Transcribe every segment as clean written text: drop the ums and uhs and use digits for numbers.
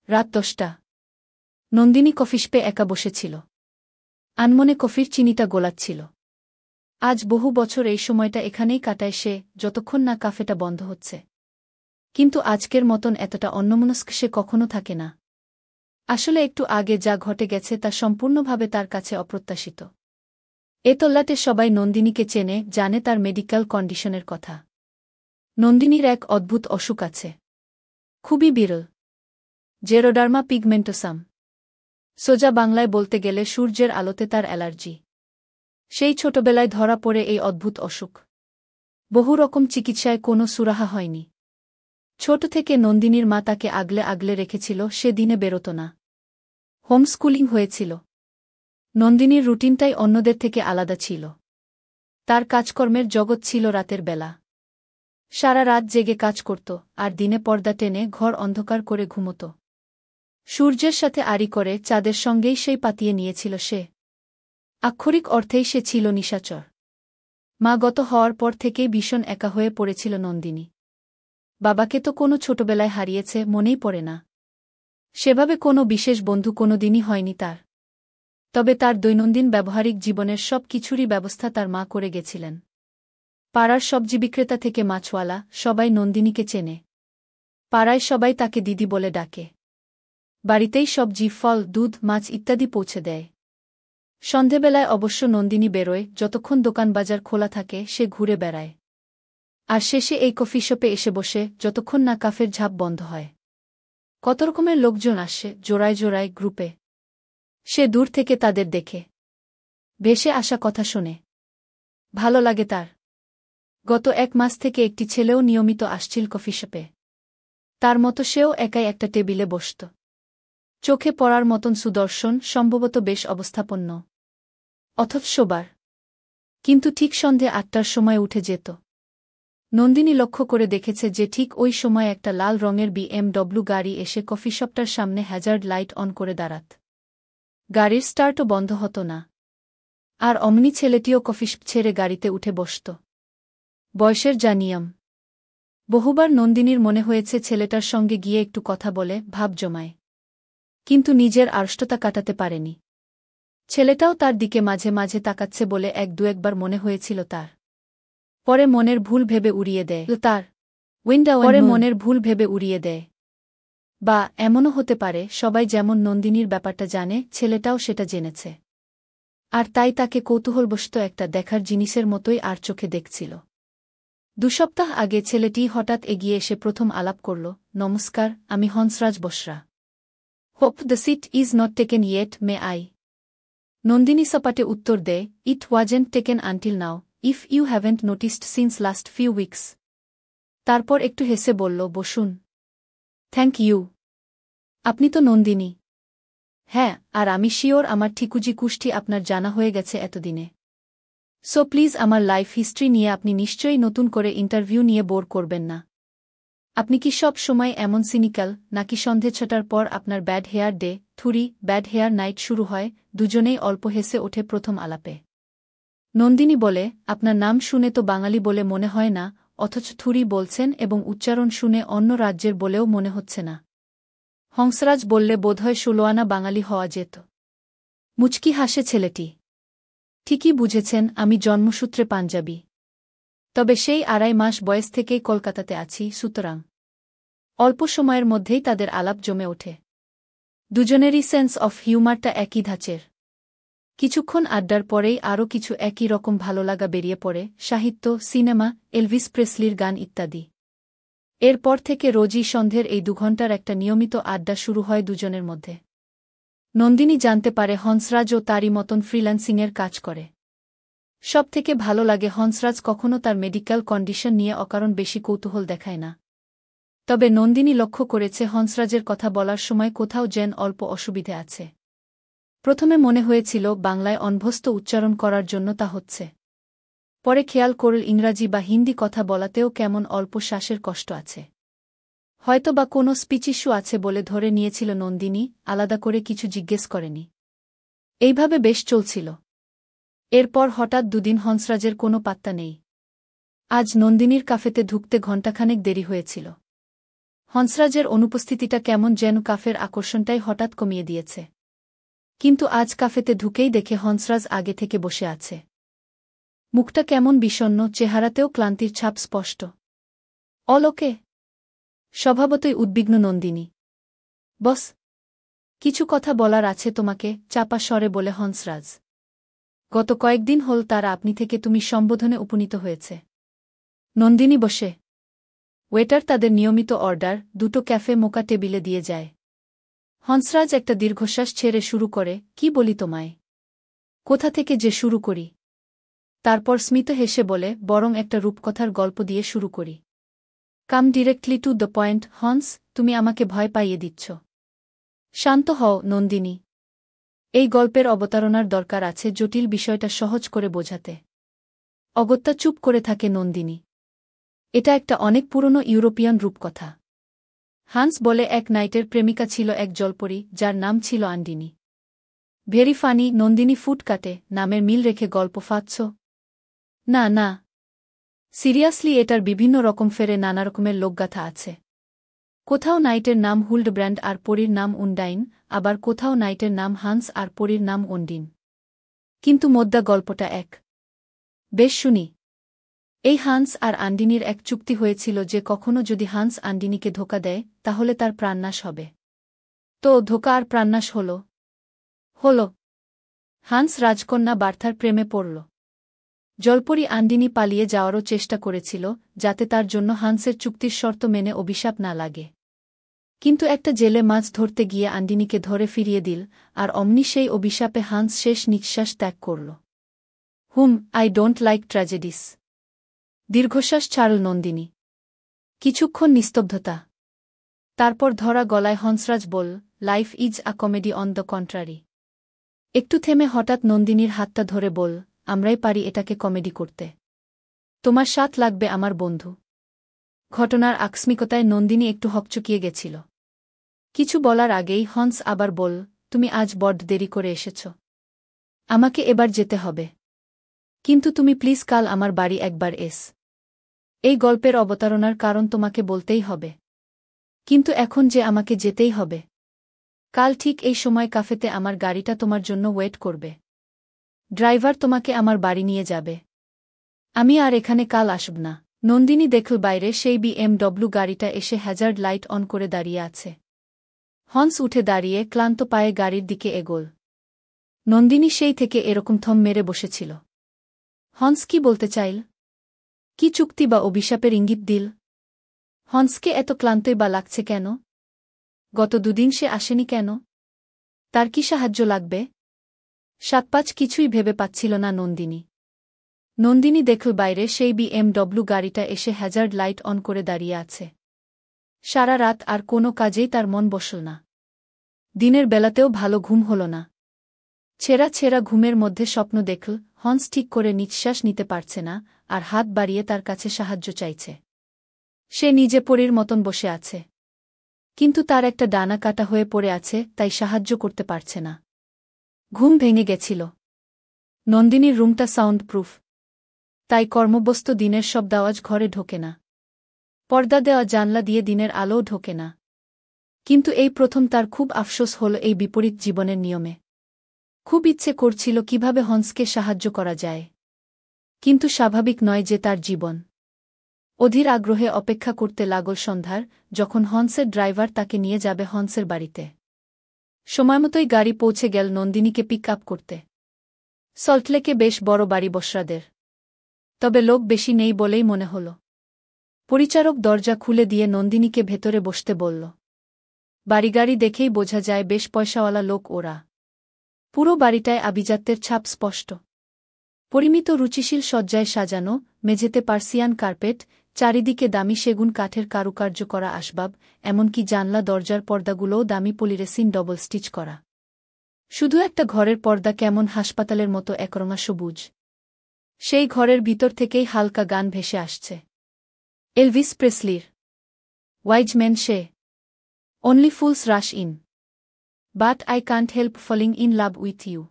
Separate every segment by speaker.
Speaker 1: রাত 10টা। নন্দিনী কফিশপে একা বসেছিল। আনমনে কফির চিনিটা গোলাচ্ছিল। আজ বহু বছর এই সময়টা এখানেই কাটায় সে, যতক্ষণ না কাফেটা বন্ধ হচ্ছে। কিন্তু আজকের মতন এতটা অন্যমনস্ক সে কখনো থাকে না। আসলে একটু আগে যা ঘটে গেছে তা সম্পূর্ণভাবে তার কাছে অপ্রত্যাশিত। এ তল্লাটে সবাই নন্দিনীকে চেনে, জানে তার মেডিকেল কন্ডিশনের কথা। নন্দিনীর এক অদ্ভুত অসুখ আছে। খুবই বিরল। জেরোডার্মা পিগমেন্টোসাম। সোজা বাংলায় বলতে গেলে সূর্যের আলোতে তার অ্যালার্জি। সেই ছোটবেলায় ধরা পড়ে এই অদ্ভুত অসুখ। বহু রকম চিকিৎসায় কোনো সুরাহা হয়নি। ছোট থেকে নন্দিনীর মা তাকে আগলে আগলে রেখেছিল, সে দিনে বেরোত না। হোমস্কুলিং হয়েছিল। নন্দিনীর রুটিনটাই অন্যদের থেকে আলাদা ছিল। তার কাজকর্মের জগৎ ছিল রাতের বেলা। সারা রাত জেগে কাজ করত, আর দিনে পর্দা টেনে ঘর অন্ধকার করে ঘুমত। সূর্যের সাথে আড়ি করে চাঁদের সঙ্গেই সেই পাতিয়ে নিয়েছিল সে। আক্ষরিক অর্থেই সে ছিল নিশাচর। মা গত হওয়ার পর থেকেই ভীষণ একা হয়ে পড়েছিল নন্দিনী। বাবাকে তো কোনো ছোটবেলায় হারিয়েছে, মনেই পড়ে না। সেভাবে কোনো বিশেষ বন্ধু কোনোদিনই হয়নি তার। তবে তার দৈনন্দিন ব্যবহারিক জীবনের সব কিছুরই ব্যবস্থা তার মা করে গেছিলেন। পাড়ার সবজি বিক্রেতা থেকে মাছওয়ালা, সবাই নন্দিনীকে চেনে। পাড়ায় সবাই তাকে দিদি বলে ডাকে। বাড়িতেই সবজি, ফল, দুধ, মাছ ইত্যাদি পৌঁছে দেয়। সন্ধেবেলায় অবশ্য নন্দিনী বেরোয়, যতক্ষণ দোকানবাজার খোলা থাকে সে ঘুরে বেড়ায়। আর শেষে এই কফি শপে এসে বসে, যতক্ষণ না কাফের ঝাঁপ বন্ধ হয়। কত রকমের লোকজন আসে, জোড়ায় জোড়ায়, গ্রুপে। সে দূর থেকে তাদের দেখে, ভেসে আসা কথা শোনে। ভালো লাগে তার। গত 1 মাস থেকে একটি ছেলেও নিয়মিত আসছিল কফি শপে। তার মতো সেও একাই একটা টেবিলে বসত। চোখে পড়ার মতন সুদর্শন, সম্ভবত বেশ অবস্থাপন্ন। অথচ শোবার। কিন্তু ঠিক সন্ধে 8টার সময় উঠে যেত। নন্দিনী লক্ষ্য করে দেখেছে যে ঠিক ওই সময় একটা লাল রঙের BMW গাড়ি এসে কফি শপটার সামনে হ্যাজার্ড লাইট অন করে দাঁড়াত। গাড়ির স্টার্টও বন্ধ হতো না। আর অমনি ছেলেটিও কফি শপ ছেড়ে গাড়িতে উঠে বসত। বয়সের যা নিয়ম। বহুবার নন্দিনীর মনে হয়েছে ছেলেটার সঙ্গে গিয়ে একটু কথা বলে ভাব জমায়। কিন্তু নিজের আড়ষ্টতা কাটাতে পারেনি। ছেলেটাও তার দিকে মাঝে মাঝে তাকাচ্ছে বলে 1-2বার মনে হয়েছিল তার। পরে মনের ভুল ভেবে উড়িয়ে দেয় বা এমনও হতে পারে সবাই যেমন নন্দিনীর ব্যাপারটা জানে, ছেলেটাও সেটা জেনেছে। আর তাই তাকে কৌতূহলবশত একটা দেখার জিনিসের মতোই আর চোখে দেখছিল। 2 সপ্তাহ আগে ছেলেটি হঠাৎ এগিয়ে এসে প্রথম আলাপ করল, নমস্কার, আমি Hansraj Basra. Hope the seat is not taken yet, may I? Nandini সপাটে উত্তর দেয়, it wasn't taken until now, if you haven't noticed since last few weeks. তারপর একটু হেসে বলল, বসুন। Thank you. আপনি তো নন্দিনী? হ্যাঁ, আর আমি শিওর আমার ঠিকুজি কুষ্টি আপনার জানা হয়ে গেছে এতদিনে। সো প্লিজ আমার লাইফ হিস্ট্রি নিয়ে আপনি নিশ্চয়ই নতুন করে ইন্টারভিউ নিয়ে বোর করবেন না। আপনি কি সব সময় এমন সিনিক্যাল, নাকি সন্ধে 6টার পর আপনার bad hair day, bad hair night শুরু হয়? দুজনেই অল্প হেসে ওঠে প্রথম আলাপে। নন্দিনী বলে, আপনার নাম শুনে তো বাঙালি বলে মনে হয় না, অথচ থুরি বলছেন এবং উচ্চারণ শুনে অন্য রাজ্যের বলেও মনে হচ্ছে না। হংসরাজ বললে, বোধহয় 16 আনা বাঙালি হওয়া যেত। মুচকি হাসে ছেলেটি। ঠিকই বুঝেছেন, আমি জন্মসূত্রে পাঞ্জাবি। তবে সেই 2.5 মাস বয়স থেকেই কলকাতাতে আছি, সুতরাং অল্প সময়ের মধ্যেই তাদের আলাপ জমে ওঠে। দুজনেরই সেন্স অফ হিউমারটা একই ধাঁচের। কিছুক্ষণ আড্ডার পরেই আরও কিছু একই রকম ভালোলাগা বেরিয়ে পড়ে, সাহিত্য, সিনেমা, এলভিস প্রেসলির গান ইত্যাদি। এরপর থেকে রোজই সন্ধ্যের এই 2 ঘণ্টার একটা নিয়মিত আড্ডা শুরু হয় দুজনের মধ্যে। নন্দিনী জানতে পারে হংসরাজও তারই মতন ফ্রিল্যান্সিংয়ের কাজ করে। সবথেকে ভালো লাগে হংসরাজ কখনো তার মেডিকেল কন্ডিশন নিয়ে অকারণ বেশি কৌতূহল দেখায় না। তবে নন্দিনী লক্ষ্য করেছে হংসরাজের কথা বলার সময় কোথাও যেন অল্প অসুবিধে আছে। প্রথমে মনে হয়েছিল বাংলায় অনভ্যস্ত উচ্চারণ করার জন্য তা হচ্ছে। পরে খেয়াল করল ইংরাজি বা হিন্দি কথা বলাতেও কেমন অল্প শ্বাসের কষ্ট আছে। হয়তো বা কোনো স্পিচ ইস্যু আছে বলে ধরে নিয়েছিল নন্দিনী, আলাদা করে কিছু জিজ্ঞেস করেনি। এইভাবে বেশ চলছিল। এরপর হঠাৎ 2 দিন হংসরাজের কোনো পাত্তা নেই। আজ নন্দিনীর কাফেতে ঢুকতে ঘণ্টাখানেক দেরি হয়েছিল। হংসরাজের অনুপস্থিতিটা কেমন যেন কাফের আকর্ষণটাই হঠাৎ কমিয়ে দিয়েছে। কিন্তু আজ কাফেতে ঢুকেই দেখে হংসরাজ আগে থেকে বসে আছে। মুখটা কেমন বিষণ্ণ, চেহারাতেও ক্লান্তির ছাপ স্পষ্ট। অলোকে স্বভাবতই উদ্বিগ্ন নন্দিনী। বস, কিছু কথা বলার আছে তোমাকে, চাপা স্বরে বলে হংসরাজ। গত কয়েকদিন হল তারা আপনি থেকে তুমি সম্বোধনে উপনীত হয়েছে। নন্দিনী বসে। ওয়েটার তাদের নিয়মিত অর্ডার, 2টো ক্যাফে মোকা টেবিলে দিয়ে যায়। হংসরাজ একটা দীর্ঘশ্বাস ছেড়ে শুরু করে, কি বলি তোমায়? কোথা থেকে যে শুরু করি? তারপর স্মিত হেসে বলে, বরং একটা রূপকথার গল্প দিয়ে শুরু করি। কাম directly to the point. Hansa, তুমি আমাকে ভয় পাইয়ে দিচ্ছ। শান্ত হও নন্দিনী। এই গল্পের অবতারণার দরকার আছে জটিল বিষয়টা সহজ করে বোঝাতে। অগত্যা চুপ করে থাকে নন্দিনী। এটা একটা অনেক পুরনো ইউরোপিয়ান রূপকথা। হান্স বলে এক নাইটের প্রেমিকা ছিল এক জলপরী, যার নাম ছিল আন্ডিনী। Very funny. নন্দিনী ফুট কাটে, নামের মিল রেখে গল্প ফাঁদছ? না না, সিরিয়াসলি, এটার বিভিন্ন রকম ফেরে নানা রকমের লোকগাথা আছে। কোথাও নাইটের নাম হুল্ডব্র্যান্ড আর পরীর নাম উন্ডাইন, আবার কোথাও নাইটের নাম হান্স আর পরীর নাম অন্ডিন। কিন্তু মোদ্দা গল্পটা এক। বেশ শুনি। এই হান্স আর আন্ডিনির এক চুক্তি হয়েছিল যে কখনো যদি হান্স আন্ডিনিকে ধোঁকা দেয় তাহলে তার প্রাণনাশ হবে। তো ধোঁকা আর প্রাণনাশ হল? হল। হান্স রাজকন্যা বার্থার প্রেমে পড়ল। জলপরী আন্ডিনি পালিয়ে যাওয়ারও চেষ্টা করেছিল, যাতে তার জন্য হান্সের চুক্তির শর্ত মেনে অভিশাপ না লাগে। কিন্তু একটা জেলে মাছ ধরতে গিয়ে আন্ডিনিকে ধরে ফিরিয়ে দিল, আর অমনি সেই অভিশাপে হান্স শেষ নিঃশ্বাস ত্যাগ করল। I don't like tragedies. দীর্ঘশ্বাস ছাড়ল নন্দিনী। কিছুক্ষণ নিস্তব্ধতা। তারপর ধরা গলায় হংসরাজ বল, life is a comedy on the contrary. একটু থেমে হঠাৎ নন্দিনীর হাতটা ধরে বল, আমরাই পারি এটাকে কমেডি করতে। তোমার সাথ লাগবে আমার বন্ধু। ঘটনার আকস্মিকতায় নন্দিনী একটু হকচকিয়ে গেছিল। কিছু বলার আগেই হংস আবার বল, তুমি আজ বড্ড দেরি করে এসেছ। আমাকে এবার যেতে হবে। কিন্তু তুমি প্লিজ কাল আমার বাড়ি একবার এস। এই গল্পের অবতারণার কারণ তোমাকে বলতেই হবে। কিন্তু এখন যে আমাকে যেতেই হবে। কাল ঠিক এই সময় কাফেতে আমার গাড়িটা তোমার জন্য ওয়েট করবে। ড্রাইভার তোমাকে আমার বাড়ি নিয়ে যাবে। আমি আর এখানে কাল আসব না। নন্দিনী দেখল বাইরে সেই BMW গাড়িটা এসে হ্যাজার্ড লাইট অন করে দাঁড়িয়ে আছে। হংস উঠে দাঁড়িয়ে ক্লান্ত পায়ে গাড়ির দিকে এগোল। নন্দিনী সেই থেকে এরকম থম মেরে বসেছিল। হংস কি বলতে চাইল? কি চুক্তি বা অভিশাপের ইঙ্গিত দিল? হংসকে এত ক্লান্তই বা লাগছে কেন? গত দুদিন সে আসেনি কেন? তার কি সাহায্য লাগবে? 7-5 কিছুই ভেবে পাচ্ছিল না নন্দিনী। নন্দিনী দেখল বাইরে সেই BMW গাড়িটা এসে হ্যাজার্ড লাইট অন করে দাঁড়িয়ে আছে। সারা রাত আর কোনো কাজেই তার মন বসল না। দিনের বেলাতেও ভালো ঘুম হল না। ছেঁড়া ছেঁড়া ঘুমের মধ্যে স্বপ্ন দেখল হংস ঠিক করে নিঃশ্বাস নিতে পারছে না, আর হাত বাড়িয়ে তার কাছে সাহায্য চাইছে। সে নিজে পরীর মতন বসে আছে। কিন্তু তার একটা ডানা কাটা হয়ে পড়ে আছে, তাই সাহায্য করতে পারছে না। ঘুম ভেঙে গেছিল। নন্দিনীর রুমটা সাউন্ড প্রুফ। তাই কর্মব্যস্ত দিনের শব্দ আওয়াজ ঘরে ঢোকে না। পর্দা দেওয়া জানলা দিয়ে দিনের আলোও ঢোকে না। কিন্তু এই প্রথম তার খুব আফসোস হল এই বিপরীত জীবনের নিয়মে। খুব ইচ্ছে করছিল কিভাবে হংসকে সাহায্য করা যায়। কিন্তু স্বাভাবিক নয় যে তার জীবন। অধীর আগ্রহে অপেক্ষা করতে লাগল সন্ধ্যার, যখন হংসের ড্রাইভার তাকে নিয়ে যাবে হংসের বাড়িতে। সময়মতোই গাড়ি পৌঁছে গেল নন্দিনীকে পিক আপ করতে। সল্টলেকে বেশ বড় বাড়ি বসরাদের। তবে লোক বেশি নেই বলেই মনে হল। পরিচারক দরজা খুলে দিয়ে নন্দিনীকে ভেতরে বসতে বলল। বাড়িগাড়ি দেখেই বোঝা যায় বেশ পয়সাওয়ালা লোক ওরা। পুরো বাড়িটায় আভিজাত্যের ছাপ স্পষ্ট। পরিমিত রুচিশীল সজ্জায় সাজানো, মেঝেতে পার্সিয়ান কার্পেট, চারিদিকে দামি সেগুন কাঠের কারুকার্য করা আসবাব, এমনকি জানলা দরজার পর্দাগুলোও দামি পলিরেসিন ডবল স্টিচ করা। শুধু একটা ঘরের পর্দা কেমন হাসপাতালের মতো একরঙা সবুজ। সেই ঘরের ভিতর থেকেই হালকা গান ভেসে আসছে। Elvis প্রেসলির wise main say only fools rush in, but I can't help falling in love with you.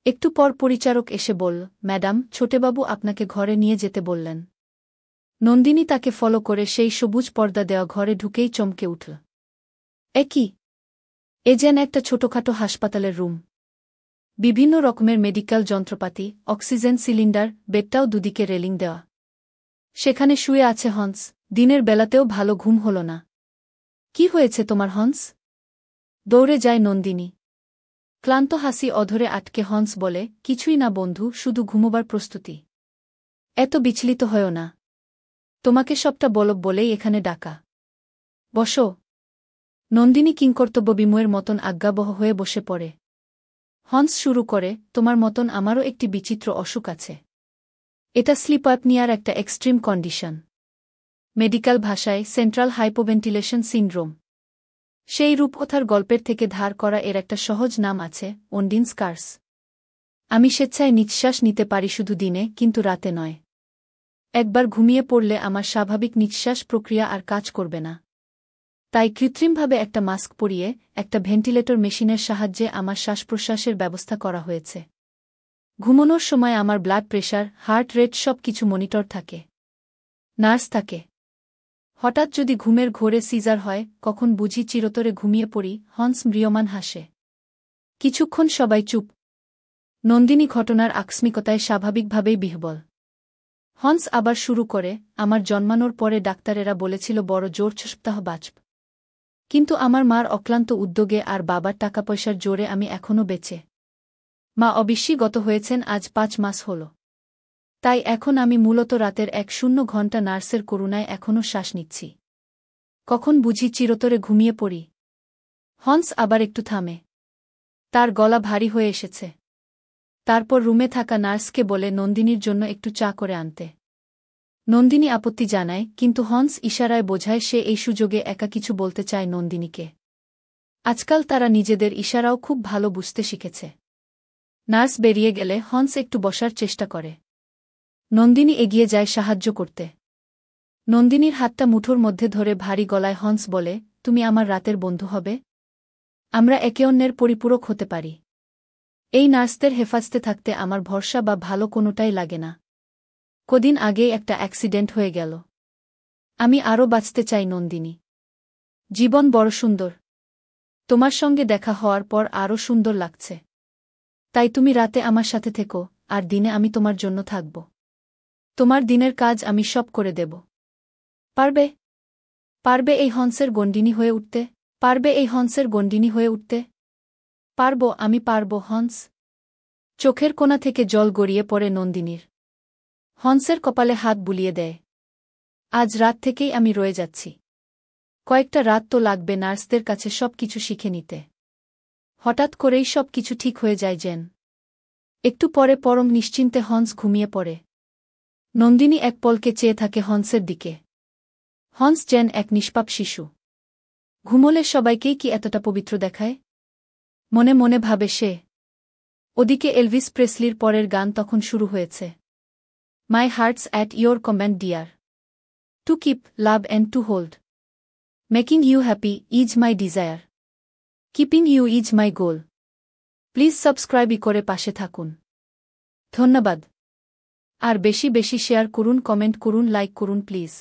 Speaker 1: একটু পর পরিচারক এসে বলল, ম্যাডাম, ছোটেবাবু আপনাকে ঘরে নিয়ে যেতে বললেন। নন্দিনী তাকে ফলো করে সেই সবুজ পর্দা দেওয়া ঘরে ঢুকেই চমকে উঠল। এ কি? এ যেন একটা ছোটখাটো হাসপাতালের রুম। বিভিন্ন রকমের মেডিকেল যন্ত্রপাতি, অক্সিজেন সিলিন্ডার, বেডটাও দুদিকে রেলিং দেওয়া। সেখানে শুয়ে আছে হন্স। দিনের বেলাতেও ভালো ঘুম হল না। কি হয়েছে তোমার হন্স? দৌড়ে যায় নন্দিনী। ক্লান্ত হাসি অধরে আটকে হন্স বলে, কিছুই না বন্ধু, শুধু ঘুমোবার প্রস্তুতি। এত বিচলিত হয়ো না। তোমাকে সবটা বলেই এখানে ডাকা। বসো। নন্দিনী কিংকর্তব্যবিমূয়ের মতন আজ্ঞাবহ হয়ে বসে পড়ে। হন্স শুরু করে, তোমার মতন আমারও একটি বিচিত্র অসুখ আছে। এটা স্লিপ অ্যাপনিয়ার একটা এক্সট্রিম কন্ডিশন। মেডিকেল ভাষায় সেন্ট্রাল হাইপোভেন্টিলেশন সিন্ড্রোম। সেই রূপকথার গল্পের থেকে ধার করা এর একটা সহজ নাম আছে, ওন্ডিনস কার্স। আমি স্বেচ্ছায় নিঃশ্বাস নিতে পারি শুধু দিনে, কিন্তু রাতে নয়। একবার ঘুমিয়ে পড়লে আমার স্বাভাবিক নিঃশ্বাস প্রক্রিয়া আর কাজ করবে না। তাই কৃত্রিমভাবে একটা মাস্ক পরিয়ে, একটা ভেন্টিলেটর মেশিনের সাহায্যে আমার শ্বাসপ্রশ্বাসের ব্যবস্থা করা হয়েছে। ঘুমানোর সময় আমার ব্লাড প্রেশার, হার্ট রেট সব কিছু মনিটর থাকে। নার্স থাকে। হঠাৎ যদি ঘুমের ঘোরে সিজার হয়, কখন বুঝি চিরতরে ঘুমিয়ে পড়ি। হন্স ম্রিয়মান হাসে। কিছুক্ষণ সবাই চুপ। নন্দিনী ঘটনার আকস্মিকতায় স্বাভাবিকভাবেই বিহ্বল। হন্স আবার শুরু করে, আমার জন্মানোর পরে ডাক্তারেরা বলেছিল বড় জোর 6 সপ্তাহ বাঁচব। কিন্তু আমার মার অক্লান্ত উদ্যোগে আর বাবার টাকাপয়সার জোরে আমি এখনও বেঁচে। মা অবিশ্বাসগত হয়েছেন আজ 5 মাস হল। তাই এখন আমি মূলত রাতের 1-0 ঘণ্টা নার্সের করুণায় এখনও শ্বাস নিচ্ছি। কখন বুঝি চিরতরে ঘুমিয়ে পড়ি। হন্স আবার একটু থামে। তার গলা ভারী হয়ে এসেছে। তারপর রুমে থাকা নার্সকে বলে নন্দিনীর জন্য একটু চা করে আনতে। নন্দিনী আপত্তি জানায়, কিন্তু হন্স ইশারায় বোঝায় সে এই সুযোগে একা কিছু বলতে চায় নন্দিনীকে। আজকাল তারা নিজেদের ইশারাও খুব ভালো বুঝতে শিখেছে। নার্স বেরিয়ে গেলে হন্স একটু বসার চেষ্টা করে। নন্দিনী এগিয়ে যায় সাহায্য করতে। নন্দিনীর হাতটা মুঠোর মধ্যে ধরে ভারী গলায় হন্স বলে, তুমি আমার রাতের বন্ধু হবে? আমরা একে অন্যের পরিপূরক হতে পারি। এই নার্সদের হেফাজতে থাকতে আমার ভরসা বা ভালো কোনোটাই লাগে না। কদিন আগেই একটা অ্যাক্সিডেন্ট হয়ে গেল। আমি আরও বাঁচতে চাই নন্দিনী। জীবন বড় সুন্দর। তোমার সঙ্গে দেখা হওয়ার পর আরও সুন্দর লাগছে। তাই তুমি রাতে আমার সাথে থেকো, আর দিনে আমি তোমার জন্য থাকব। তোমার দিনের কাজ আমি সব করে দেব। পারবে? পারবে এই হন্সের গণ্ডিনী হয়ে উঠতে? পারবে এই হন্সের গণ্ডিনী হয়ে উঠতে? পারব, আমি পারব হন্স। চোখের কোণা থেকে জল গড়িয়ে পড়ে নন্দিনীর। হন্সের কপালে হাত বুলিয়ে দেয়। আজ রাত থেকেই আমি রয়ে যাচ্ছি। কয়েকটা রাত তো লাগবে নার্সদের কাছে সব কিছু শিখে নিতে। হঠাৎ করেই সব কিছু ঠিক হয়ে যায় যেন। একটু পরে পরম নিশ্চিন্তে হন্স ঘুমিয়ে পড়ে। নন্দিনী এক পলকে চেয়ে থাকে হন্সের দিকে। হন্স যেন এক নিষ্পাপ শিশু। ঘুমোলে সবাইকেই কি এতটা পবিত্র দেখায়? মনে মনে ভাবে সে। ওদিকে এলভিস প্রেসলির পরের গান তখন শুরু হয়েছে। মাই hertz at your command deer. To keep, love and to hold. Making you happy is my desire. Keeping you is my goal. Please subscribe করে পাশে থাকুন। ধন্যবাদ। আর বেশি বেশি শেয়ার করুন, কমেন্ট করুন, লাইক করুন প্লিজ।